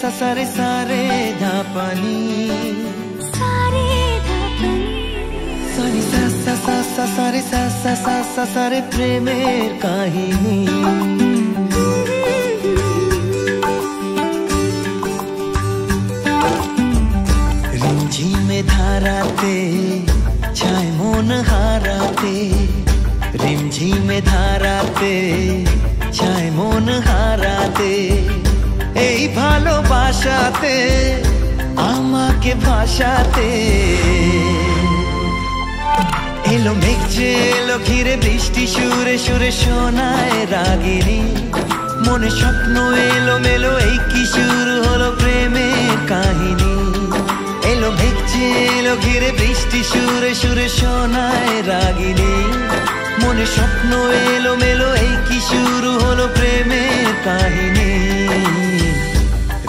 सा सा रे सा रे धा पा नी सारी सा सा सा सा सा रे सा सा सा सा सा रे प्रेमेर काहिनी रिमझिमे धाराते छाय मन हाराते रिमझिमे धाराते छाय मन हाराते এই ভালোবাসাতে আমাকে ভাষাতে এলো মেঘ যে এলো ঘিরে বৃষ্টি সুরে সুরে শোনায় রাগিনী মনে স্বপ্ন এলো মেলো এই কি শুরু হলো প্রেমের কাহিনী এলো মেঘ যে এলো ঘিরে বৃষ্টি সুরে সুরে শোনায় রাগিনী মনে স্বপ্ন এলো মেলো এই কি শুরু হলো প্রেমের কাহিনী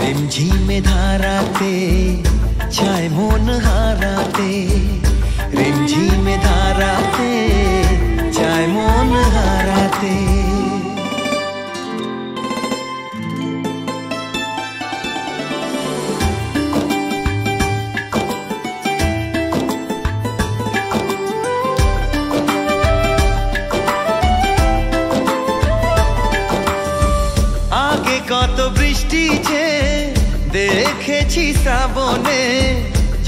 रिमझिमे धाराते छाय मन हाराते रिमझिमे धाराते छाय मन हाराते आगे कत बृष्टि छे দেখেছি শ্রাবণে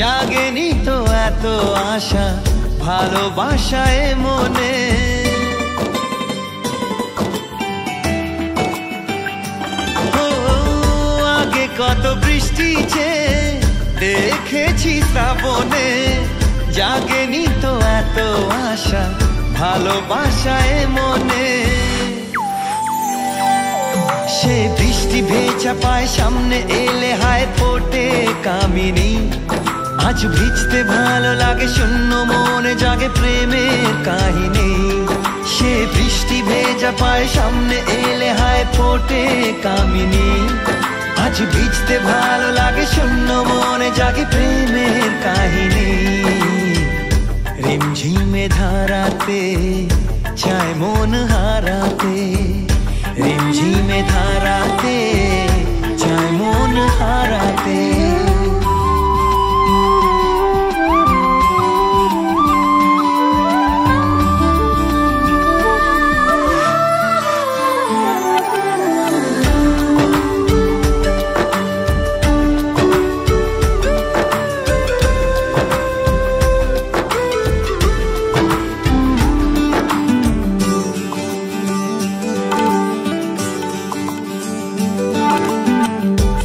জাগেনি তো এত আশা ভালোবাসায় মনে ও আগে কত বৃষ্টি যে দেখেছি শ্রাবণে জাগেনি তো এত আশা ভালোবাসায় মনে সে বৃষ্টি ভেজা পায় সামনে এলে হায় ফোটে কামিনী আজ ভিজতে ভালো লাগে শূন্য মনে জাগে প্রেমের কাহিনী সে বৃষ্টি ভেজা পায় সামনে এলে হায় ফোটে কামিনী আজ ভিজতে ভালো লাগে শূন্য মনে জাগে প্রেমের কাহিনী রিমঝিমে ধারাতে চায় মন হারাতে रिमझिमे धाराते चाय मन हाराते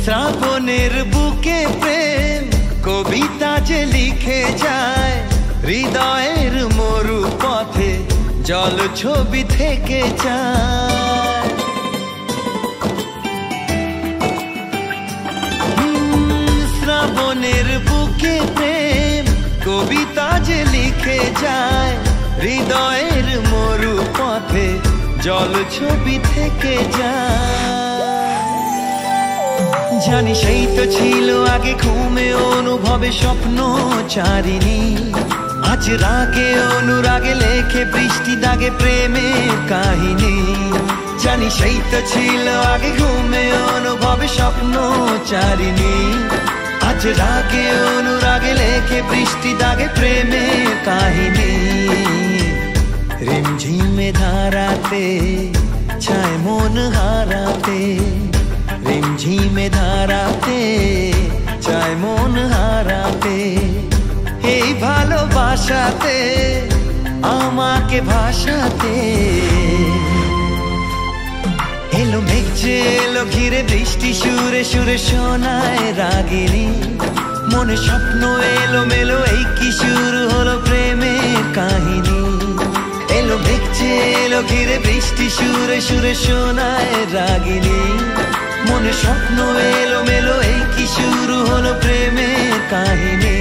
শ্রাবণের বুকে প্রেম কবিতা যে লিখে যায় হৃদয়ের মরু পথে জল ছবি থেকে যায় শ্রাবণের বুকে প্রেম কবিতা যে লিখে যায় হৃদয়ের মরু পথে জল ছবি থেকে যায় জানি সেই তো ছিল আগে ঘুমে অনুভবে স্বপ্ন চারিণী আজ রাগে অনুরাগে লেখে বৃষ্টি দাগে প্রেমের কাহিনী জানি সেই তো ছিল আগে ঘুমে অনুভবে স্বপ্ন চারিণী আজ রাগে অনুরাগে লেখে বৃষ্টি দাগে প্রেমের কাহিনী रिमझिमे धाराते छाय मन हाराते रिमझिमे धाराते छाय मन हाराते এই ভালোবাসাতে আমাকে ভাষাতে এলো মেঘ যে এলো ঘিরে বৃষ্টি সুরে সুরে শোনায় রাগিনী মনে স্বপ্ন এলো মেলো এই কি শুরু হলো প্রেমের কাহিনী এলো মেঘ যে এলো ঘিরে বৃষ্টি সুরে সুরে শোনায় রাগিনী মনে স্বপ্ন এলো মেলো এই কি শুরু হলো প্রেমের কাহিনী